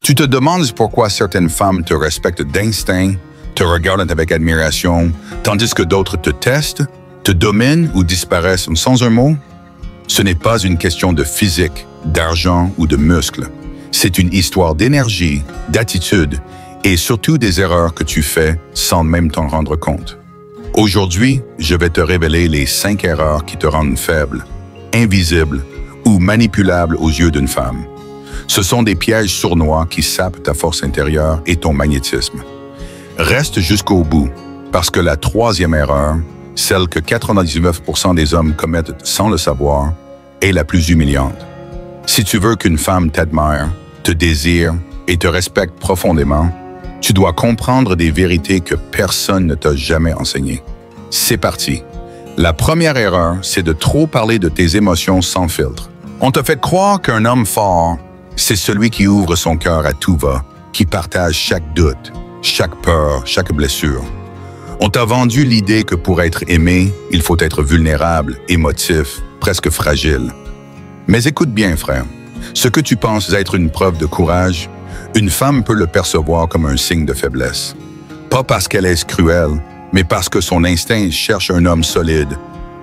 Tu te demandes pourquoi certaines femmes te respectent d'instinct, te regardent avec admiration, tandis que d'autres te testent, te dominent ou disparaissent sans un mot? Ce n'est pas une question de physique, d'argent ou de muscles. C'est une histoire d'énergie, d'attitude et surtout des erreurs que tu fais sans même t'en rendre compte. Aujourd'hui, je vais te révéler les 5 erreurs qui te rendent faible, invisible ou manipulable aux yeux d'une femme. Ce sont des pièges sournois qui sapent ta force intérieure et ton magnétisme. Reste jusqu'au bout, parce que la 3e erreur, celle que 99% des hommes commettent sans le savoir, est la plus humiliante. Si tu veux qu'une femme t'admire, te désire et te respecte profondément, tu dois comprendre des vérités que personne ne t'a jamais enseignées. C'est parti. La première erreur, c'est de trop parler de tes émotions sans filtre. On te fait croire qu'un homme fort, c'est celui qui ouvre son cœur à tout va, qui partage chaque doute, chaque peur, chaque blessure. On t'a vendu l'idée que pour être aimé, il faut être vulnérable, émotif, presque fragile. Mais écoute bien, frère, ce que tu penses être une preuve de courage, une femme peut le percevoir comme un signe de faiblesse. Pas parce qu'elle est cruelle, mais parce que son instinct cherche un homme solide,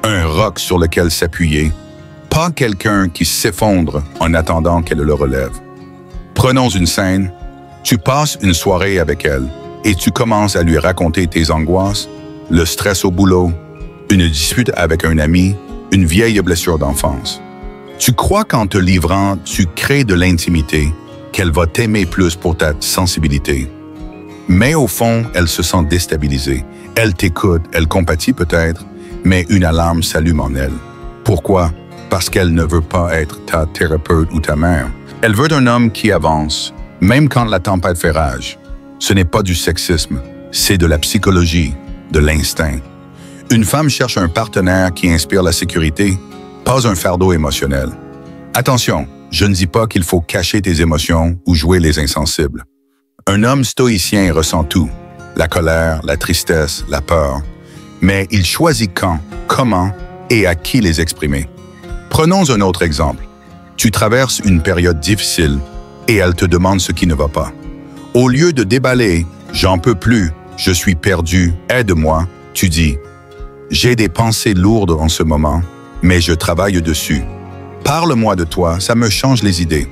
un roc sur lequel s'appuyer, pas quelqu'un qui s'effondre en attendant qu'elle le relève. Prenons une scène, tu passes une soirée avec elle et tu commences à lui raconter tes angoisses, le stress au boulot, une dispute avec un ami, une vieille blessure d'enfance. Tu crois qu'en te livrant, tu crées de l'intimité, qu'elle va t'aimer plus pour ta sensibilité. Mais au fond, elle se sent déstabilisée. Elle t'écoute, elle compatit peut-être, mais une alarme s'allume en elle. Pourquoi? Parce qu'elle ne veut pas être ta thérapeute ou ta mère. Elle veut un homme qui avance, même quand la tempête fait rage. Ce n'est pas du sexisme, c'est de la psychologie, de l'instinct. Une femme cherche un partenaire qui inspire la sécurité, pas un fardeau émotionnel. Attention, je ne dis pas qu'il faut cacher tes émotions ou jouer les insensibles. Un homme stoïcien ressent tout, la colère, la tristesse, la peur, mais il choisit quand, comment et à qui les exprimer. Prenons un autre exemple. Tu traverses une période difficile et elle te demande ce qui ne va pas. Au lieu de déballer « j'en peux plus, je suis perdu, aide-moi », tu dis « j'ai des pensées lourdes en ce moment, mais je travaille dessus. Parle-moi de toi, ça me change les idées. »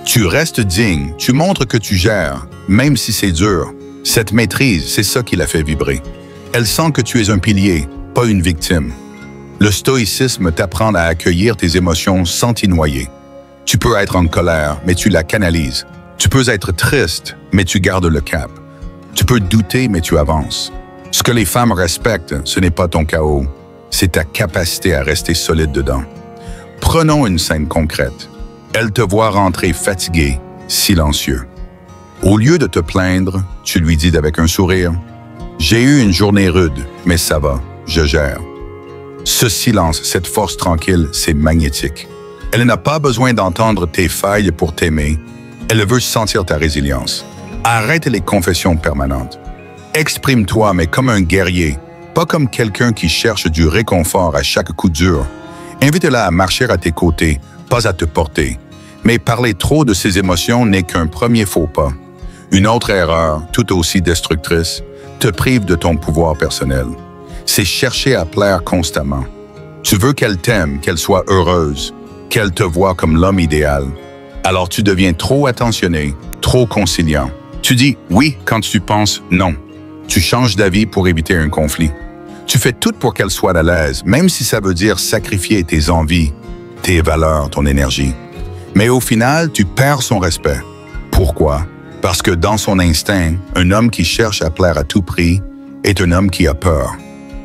Tu restes digne, tu montres que tu gères, même si c'est dur. Cette maîtrise, c'est ça qui la fait vibrer. Elle sent que tu es un pilier, pas une victime. Le stoïcisme t'apprend à accueillir tes émotions sans t'y noyer. Tu peux être en colère, mais tu la canalises. Tu peux être triste, mais tu gardes le cap. Tu peux douter, mais tu avances. Ce que les femmes respectent, ce n'est pas ton chaos, c'est ta capacité à rester solide dedans. Prenons une scène concrète. Elle te voit rentrer fatigué, silencieux. Au lieu de te plaindre, tu lui dis avec un sourire « J'ai eu une journée rude, mais ça va, je gère. » Ce silence, cette force tranquille, c'est magnétique. Elle n'a pas besoin d'entendre tes failles pour t'aimer. Elle veut sentir ta résilience. Arrête les confessions permanentes. Exprime-toi, mais comme un guerrier, pas comme quelqu'un qui cherche du réconfort à chaque coup dur. Invite-la à marcher à tes côtés, pas à te porter. Mais parler trop de ses émotions n'est qu'un premier faux pas. Une autre erreur, tout aussi destructrice, te prive de ton pouvoir personnel. C'est chercher à plaire constamment. Tu veux qu'elle t'aime, qu'elle soit heureuse, qu'elle te voie comme l'homme idéal. Alors tu deviens trop attentionné, trop conciliant. Tu dis oui quand tu penses non. Tu changes d'avis pour éviter un conflit. Tu fais tout pour qu'elle soit à l'aise, même si ça veut dire sacrifier tes envies, tes valeurs, ton énergie. Mais au final, tu perds son respect. Pourquoi? Parce que dans son instinct, un homme qui cherche à plaire à tout prix est un homme qui a peur.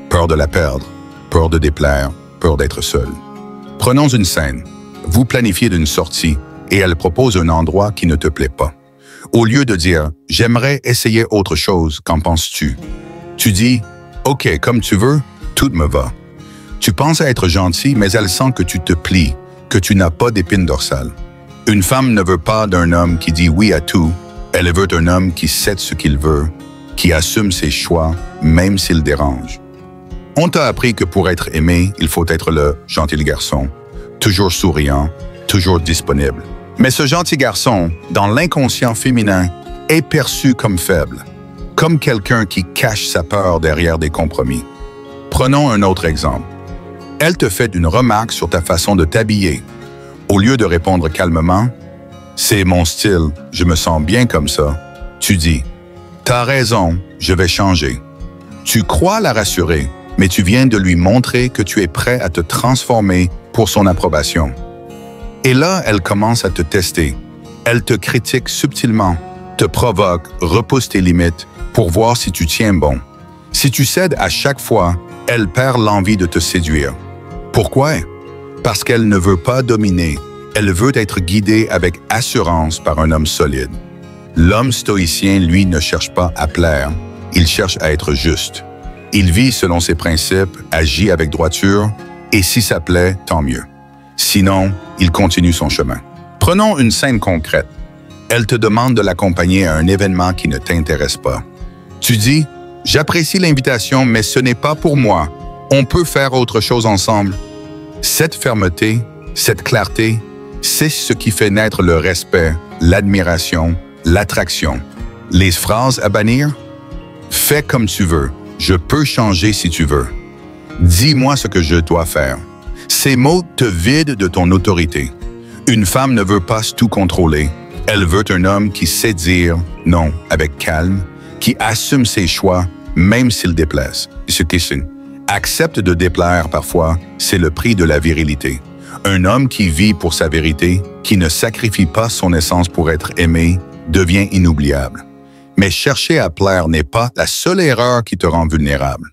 Peur de la perdre, peur de déplaire, peur d'être seul. Prenons une scène. Vous planifiez d'une sortie et elle propose un endroit qui ne te plaît pas. Au lieu de dire « J'aimerais essayer autre chose, qu'en penses-tu » Tu dis « Ok, comme tu veux, tout me va ». Tu penses à être gentil, mais elle sent que tu te plies, que tu n'as pas d'épine dorsale. Une femme ne veut pas d'un homme qui dit oui à tout, elle veut un homme qui sait ce qu'il veut, qui assume ses choix, même s'il dérange. On t'a appris que pour être aimé, il faut être le gentil garçon, toujours souriant, toujours disponible. Mais ce gentil garçon, dans l'inconscient féminin, est perçu comme faible, comme quelqu'un qui cache sa peur derrière des compromis. Prenons un autre exemple. Elle te fait une remarque sur ta façon de t'habiller. Au lieu de répondre calmement, « C'est mon style, je me sens bien comme ça », tu dis, « T'as raison, je vais changer ». Tu crois la rassurer, mais tu viens de lui montrer que tu es prêt à te transformer pour son approbation. Et là, elle commence à te tester. Elle te critique subtilement, te provoque, repousse tes limites pour voir si tu tiens bon. Si tu cèdes à chaque fois, elle perd l'envie de te séduire. Pourquoi? Parce qu'elle ne veut pas dominer. Elle veut être guidée avec assurance par un homme solide. L'homme stoïcien, lui, ne cherche pas à plaire, il cherche à être juste. Il vit selon ses principes, agit avec droiture, et si ça plaît, tant mieux. Sinon, il continue son chemin. Prenons une scène concrète. Elle te demande de l'accompagner à un événement qui ne t'intéresse pas. Tu dis, « J'apprécie l'invitation, mais ce n'est pas pour moi. On peut faire autre chose ensemble. » Cette fermeté, cette clarté, c'est ce qui fait naître le respect, l'admiration, l'attraction. Les phrases à bannir? Fais comme tu veux. Je peux changer si tu veux. Dis-moi ce que je dois faire. Ces mots te vident de ton autorité. Une femme ne veut pas tout contrôler. Elle veut un homme qui sait dire non avec calme, qui assume ses choix, même s'il déplaise. Ce qui accepte de déplaire parfois, c'est le prix de la virilité. Un homme qui vit pour sa vérité, qui ne sacrifie pas son essence pour être aimé, devient inoubliable. Mais chercher à plaire n'est pas la seule erreur qui te rend vulnérable.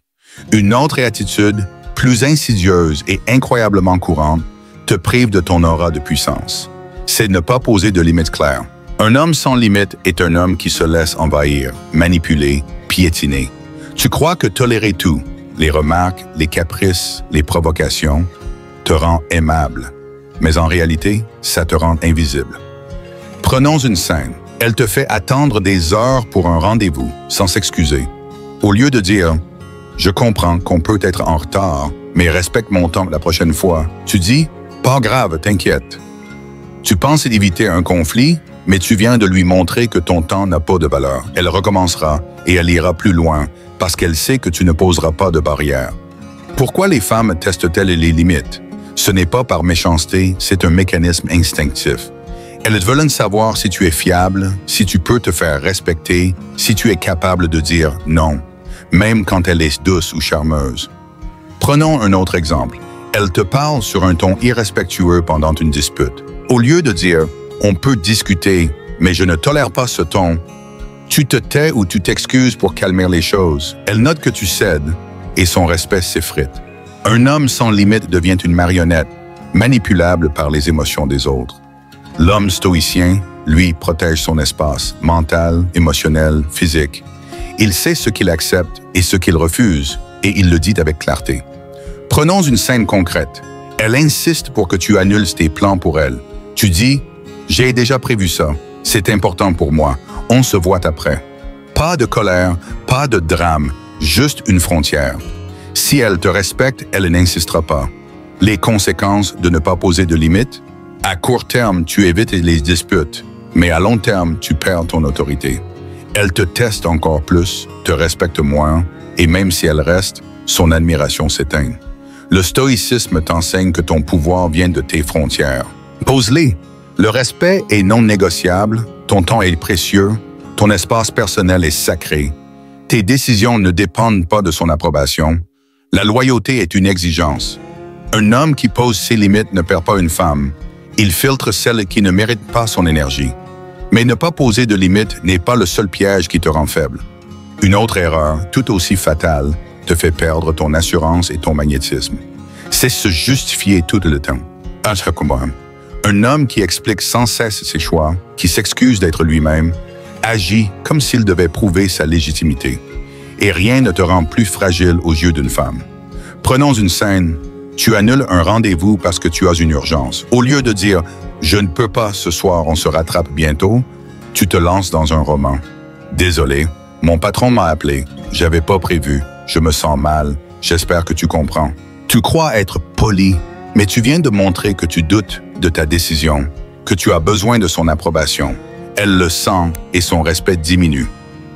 Une autre attitude, plus insidieuse et incroyablement courante, te prive de ton aura de puissance. C'est ne pas poser de limites claires. Un homme sans limite est un homme qui se laisse envahir, manipuler, piétiner. Tu crois que tolérer tout, les remarques, les caprices, les provocations, te rend aimable. Mais en réalité, ça te rend invisible. Prenons une scène. Elle te fait attendre des heures pour un rendez-vous, sans s'excuser. Au lieu de dire « Je comprends qu'on peut être en retard, mais respecte mon temps la prochaine fois », tu dis « Pas grave, t'inquiète ». Tu penses éviter un conflit, mais tu viens de lui montrer que ton temps n'a pas de valeur. Elle recommencera et elle ira plus loin parce qu'elle sait que tu ne poseras pas de barrière. Pourquoi les femmes testent-elles les limites? Ce n'est pas par méchanceté, c'est un mécanisme instinctif. Elles veulent savoir si tu es fiable, si tu peux te faire respecter, si tu es capable de dire non, même quand elle est douce ou charmeuse. Prenons un autre exemple. Elle te parle sur un ton irrespectueux pendant une dispute. Au lieu de dire « on peut discuter, mais je ne tolère pas ce ton », tu te tais ou tu t'excuses pour calmer les choses. Elle note que tu cèdes et son respect s'effrite. Un homme sans limite devient une marionnette, manipulable par les émotions des autres. L'homme stoïcien, lui, protège son espace, mental, émotionnel, physique. Il sait ce qu'il accepte et ce qu'il refuse, et il le dit avec clarté. Prenons une scène concrète. Elle insiste pour que tu annules tes plans pour elle. Tu dis « J'ai déjà prévu ça, c'est important pour moi, on se voit après ». Pas de colère, pas de drame, juste une frontière. Si elle te respecte, elle n'insistera pas. Les conséquences de ne pas poser de limites? À court terme, tu évites les disputes, mais à long terme, tu perds ton autorité. Elle te teste encore plus, te respecte moins, et même si elle reste, son admiration s'éteint. Le stoïcisme t'enseigne que ton pouvoir vient de tes frontières. Pose-les. Le respect est non négociable, ton temps est précieux, ton espace personnel est sacré. Tes décisions ne dépendent pas de son approbation. La loyauté est une exigence. Un homme qui pose ses limites ne perd pas une femme. Il filtre celles qui ne méritent pas son énergie. Mais ne pas poser de limites n'est pas le seul piège qui te rend faible. Une autre erreur, tout aussi fatale, te fait perdre ton assurance et ton magnétisme. C'est se justifier tout le temps. Un homme qui explique sans cesse ses choix, qui s'excuse d'être lui-même, agit comme s'il devait prouver sa légitimité. Et rien ne te rend plus fragile aux yeux d'une femme. Prenons une scène. Tu annules un rendez-vous parce que tu as une urgence. Au lieu de dire « Je ne peux pas ce soir, on se rattrape bientôt », tu te lances dans un roman. « Désolé, mon patron m'a appelé. J'avais pas prévu. Je me sens mal. J'espère que tu comprends. » Tu crois être poli, mais tu viens de montrer que tu doutes de ta décision, que tu as besoin de son approbation. Elle le sent et son respect diminue.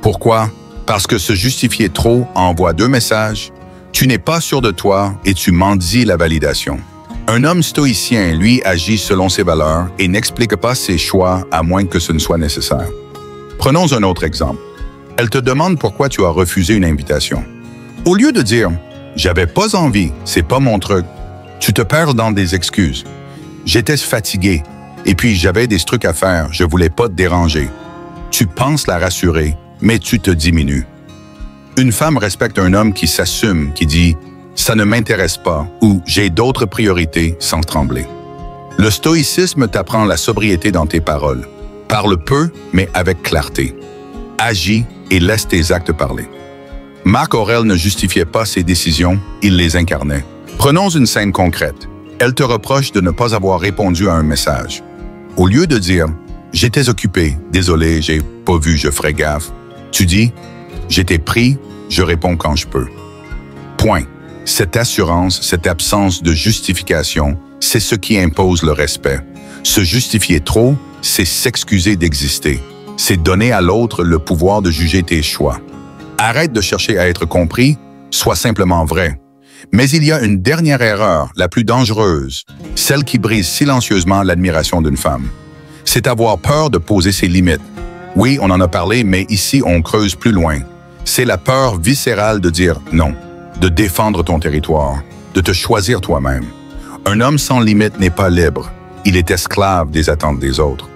Pourquoi? Parce que se justifier trop envoie deux messages. Tu n'es pas sûr de toi et tu mendis la validation. Un homme stoïcien, lui, agit selon ses valeurs et n'explique pas ses choix à moins que ce ne soit nécessaire. Prenons un autre exemple. Elle te demande pourquoi tu as refusé une invitation. Au lieu de dire « J'avais pas envie, c'est pas mon truc », tu te perds dans des excuses. « J'étais fatigué, et puis j'avais des trucs à faire, je voulais pas te déranger. » Tu penses la rassurer, mais tu te diminues. Une femme respecte un homme qui s'assume, qui dit « ça ne m'intéresse pas » ou « j'ai d'autres priorités » sans trembler. Le stoïcisme t'apprend la sobriété dans tes paroles. Parle peu, mais avec clarté. Agis et laisse tes actes parler. Marc Aurèle ne justifiait pas ses décisions, il les incarnait. Prenons une scène concrète. Elle te reproche de ne pas avoir répondu à un message. Au lieu de dire « j'étais occupé, désolé, j'ai pas vu, je ferai gaffe », tu dis « j'étais pris, je réponds quand je peux ». Point. Cette assurance, cette absence de justification, c'est ce qui impose le respect. Se justifier trop, c'est s'excuser d'exister. C'est donner à l'autre le pouvoir de juger tes choix. Arrête de chercher à être compris, sois simplement vrai. Mais il y a une dernière erreur, la plus dangereuse, celle qui brise silencieusement l'admiration d'une femme. C'est avoir peur de poser ses limites. Oui, on en a parlé, mais ici, on creuse plus loin. C'est la peur viscérale de dire non, de défendre ton territoire, de te choisir toi-même. Un homme sans limite n'est pas libre. Il est esclave des attentes des autres.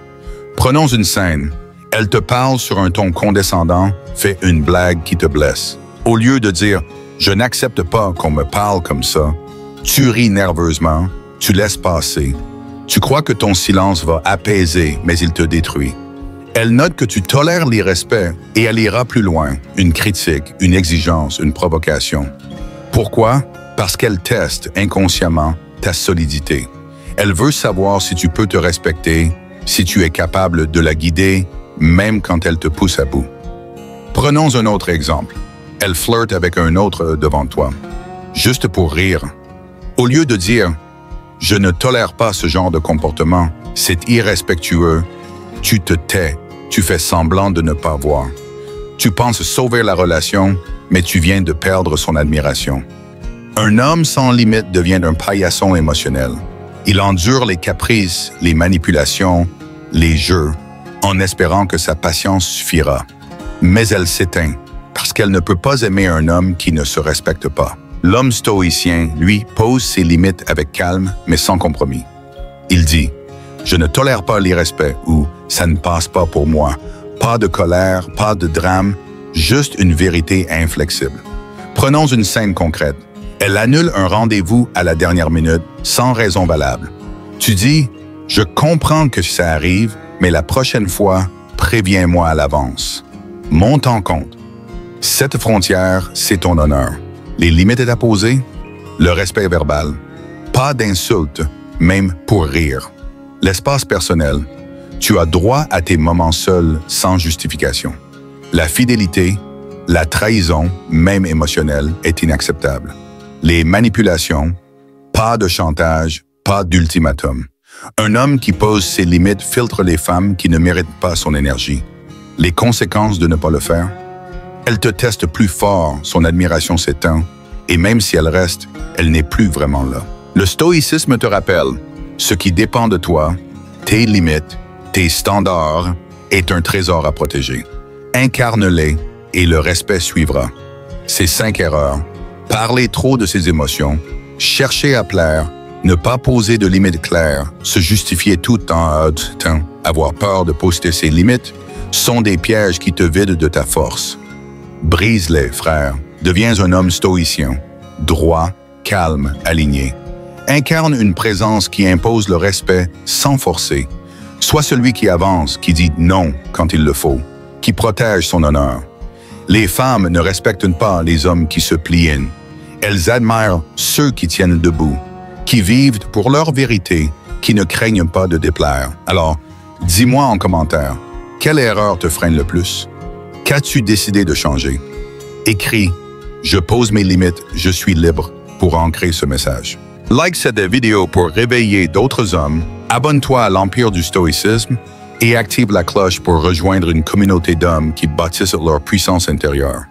Prenons une scène. Elle te parle sur un ton condescendant, fait une blague qui te blesse. Au lieu de dire « je n'accepte pas qu'on me parle comme ça », tu ris nerveusement, tu laisses passer. Tu crois que ton silence va apaiser, mais il te détruit. Elle note que tu tolères l'irrespect et elle ira plus loin, une critique, une exigence, une provocation. Pourquoi? Parce qu'elle teste inconsciemment ta solidité. Elle veut savoir si tu peux te respecter, si tu es capable de la guider, même quand elle te pousse à bout. Prenons un autre exemple. Elle flirte avec un autre devant toi, juste pour rire. Au lieu de dire « je ne tolère pas ce genre de comportement, c'est irrespectueux », tu te tais, tu fais semblant de ne pas voir. Tu penses sauver la relation, mais tu viens de perdre son admiration. Un homme sans limite devient un paillasson émotionnel. Il endure les caprices, les manipulations, les jeux, en espérant que sa patience suffira. Mais elle s'éteint, parce qu'elle ne peut pas aimer un homme qui ne se respecte pas. L'homme stoïcien, lui, pose ses limites avec calme, mais sans compromis. Il dit « je ne tolère pas l'irrespect » ou « ça ne passe pas pour moi ». Pas de colère, pas de drame, juste une vérité inflexible. Prenons une scène concrète. Elle annule un rendez-vous à la dernière minute, sans raison valable. Tu dis « je comprends que ça arrive, mais la prochaine fois, préviens-moi à l'avance. » Monte en compte. Cette frontière, c'est ton honneur. Les limites à poser, le respect verbal. Pas d'insultes, même pour rire. L'espace personnel. Tu as droit à tes moments seuls sans justification. La fidélité, la trahison, même émotionnelle, est inacceptable. Les manipulations, pas de chantage, pas d'ultimatum. Un homme qui pose ses limites filtre les femmes qui ne méritent pas son énergie. Les conséquences de ne pas le faire? Elle te teste plus fort, son admiration s'éteint, et même si elle reste, elle n'est plus vraiment là. Le stoïcisme te rappelle, ce qui dépend de toi, tes limites, tes standards, est un trésor à protéger. Incarne-les et le respect suivra. Ces 5 erreurs: parler trop de ses émotions, chercher à plaire, ne pas poser de limites claires, se justifier tout en temps, avoir peur de poster ses limites, sont des pièges qui te vident de ta force. Brise-les, frère. Deviens un homme stoïcien, droit, calme, aligné. Incarne une présence qui impose le respect sans forcer. Sois celui qui avance, qui dit non quand il le faut, qui protège son honneur. Les femmes ne respectent pas les hommes qui se plient. Elles admirent ceux qui tiennent debout, qui vivent pour leur vérité, qui ne craignent pas de déplaire. Alors, dis-moi en commentaire, quelle erreur te freine le plus? Qu'as-tu décidé de changer? Écris « Je pose mes limites, je suis libre » pour ancrer ce message. Like cette vidéo pour réveiller d'autres hommes Abonne-toi à l'Empire du Stoïcisme et active la cloche pour rejoindre une communauté d'hommes qui bâtissent leur puissance intérieure.